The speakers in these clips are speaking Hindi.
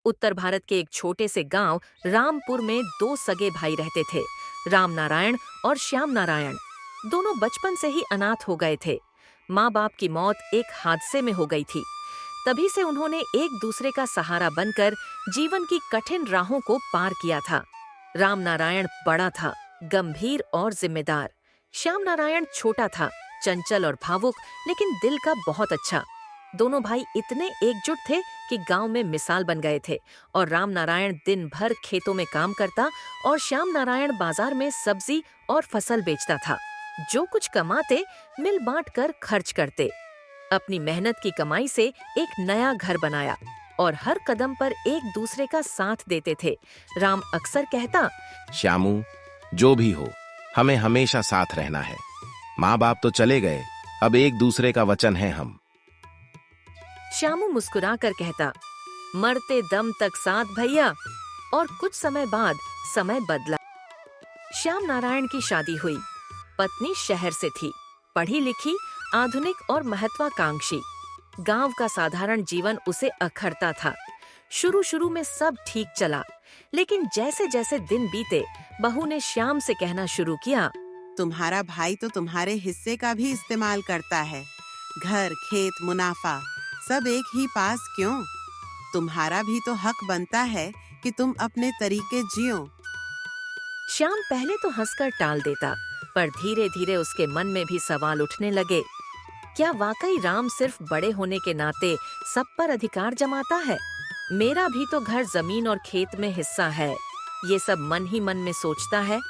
उत्तर भारत के एक छोटे से गांव रामपुर में दो सगे भाई रहते थे, राम नारायण और श्याम नारायण। दोनों बचपन से ही अनाथ हो गए थे। माँ बाप की मौत एक हादसे में हो गई थी। तभी से उन्होंने एक दूसरे का सहारा बनकर जीवन की कठिन राहों को पार किया था। राम नारायण बड़ा था, गंभीर और जिम्मेदार। श्याम नारायण छोटा था, चंचल और भावुक, लेकिन दिल का बहुत अच्छा। दोनों भाई इतने एकजुट थे कि गांव में मिसाल बन गए थे। और राम नारायण दिन भर खेतों में काम करता और श्याम नारायण बाजार में सब्जी और फसल बेचता था। जो कुछ कमाते मिल बांट कर खर्च करते। अपनी मेहनत की कमाई से एक नया घर बनाया और हर कदम पर एक दूसरे का साथ देते थे। राम अक्सर कहता, श्यामू, जो भी हो, हमें हमेशा साथ रहना है। माँ बाप तो चले गए, अब एक दूसरे का वचन है हम। श्यामू मुस्कुराकर कहता, मरते दम तक साथ भैया। और कुछ समय बाद समय बदला। श्याम नारायण की शादी हुई। पत्नी शहर से थी, पढ़ी लिखी, आधुनिक और महत्वाकांक्षी। गांव का साधारण जीवन उसे अखरता था। शुरू शुरू में सब ठीक चला, लेकिन जैसे जैसे दिन बीते, बहू ने श्याम से कहना शुरू किया, तुम्हारा भाई तो तुम्हारे हिस्से का भी इस्तेमाल करता है। घर, खेत, मुनाफा सब एक ही पास क्यों? तुम्हारा भी तो हक बनता है कि तुम अपने तरीके जियो। श्याम पहले तो हंसकर टाल देता, पर धीरे धीरे उसके मन में भी सवाल उठने लगे। क्या वाकई राम सिर्फ बड़े होने के नाते सब पर अधिकार जमाता है? मेरा भी तो घर, जमीन और खेत में हिस्सा है। ये सब मन ही मन में सोचता है।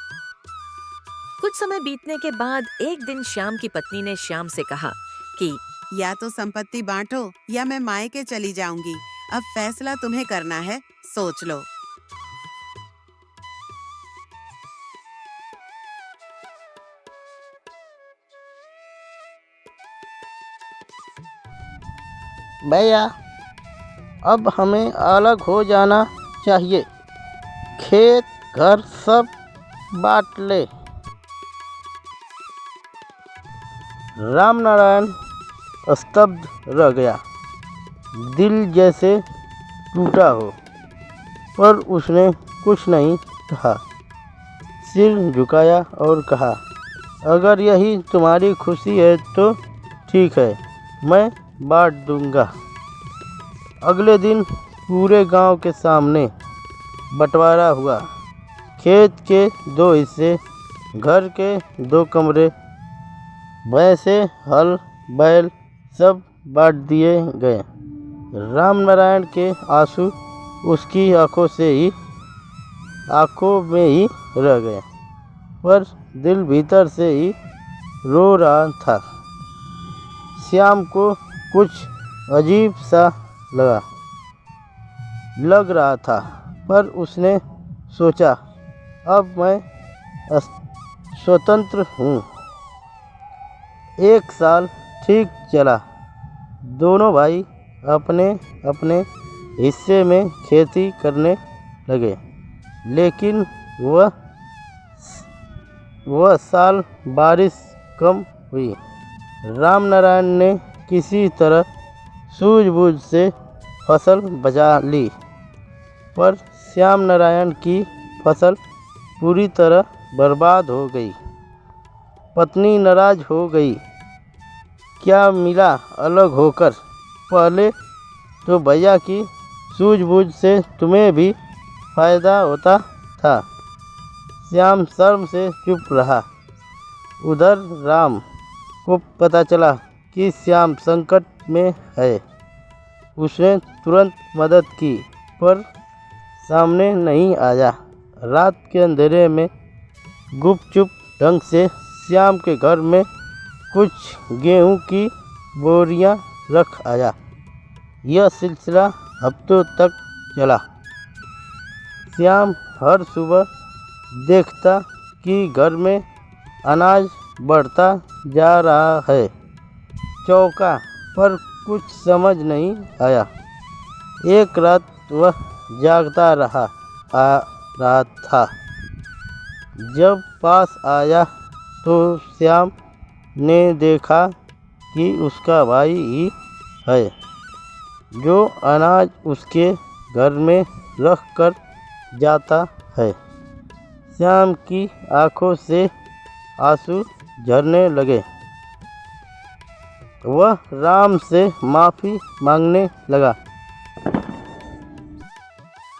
कुछ समय बीतने के बाद एक दिन श्याम की पत्नी ने श्याम से कहा कि या तो संपत्ति बांटो या मैं मायके चली जाऊंगी। अब फैसला तुम्हें करना है, सोच लो। भैया, अब हमें अलग हो जाना चाहिए। खेत, घर सब बांट ले। राम नारायण स्तब्ध रह गया, दिल जैसे टूटा हो, पर उसने कुछ नहीं कहा। सिर झुकाया और कहा, अगर यही तुम्हारी खुशी है तो ठीक है, मैं बांट दूंगा। अगले दिन पूरे गांव के सामने बंटवारा हुआ। खेत के 2 हिस्से, घर के 2 कमरे, भैंसे, हल, बैल सब बांट दिए गए। राम नारायण के आंसू उसकी आंखों में ही रह गए, पर दिल भीतर से ही रो रहा था। श्याम को कुछ अजीब सा लग रहा था, पर उसने सोचा, अब मैं स्वतंत्र हूँ। 1 साल ठीक चला। दोनों भाई अपने अपने हिस्से में खेती करने लगे, लेकिन वह साल बारिश कम हुई। राम नारायण ने किसी तरह सूझबूझ से फसल बचा ली, पर श्याम नारायण की फसल पूरी तरह बर्बाद हो गई। पत्नी नाराज हो गई। क्या मिला अलग होकर? पहले तो भैया की सूझबूझ से तुम्हें भी फायदा होता था। श्याम शर्म से चुप रहा। उधर राम को पता चला कि श्याम संकट में है। उसने तुरंत मदद की, पर सामने नहीं आया। रात के अंधेरे में गुपचुप ढंग से श्याम के घर में कुछ गेहूं की बोरियां रख आया। यह सिलसिला हफ्तों तक चला। श्याम हर सुबह देखता कि घर में अनाज बढ़ता जा रहा है। चौका, पर कुछ समझ नहीं आया। एक रात वह जागता रहा था। जब पास आया तो श्याम ने देखा कि उसका भाई ही है जो अनाज उसके घर में रख कर जाता है। श्याम की आंखों से आंसू झरने लगे। वह राम से माफ़ी मांगने लगा।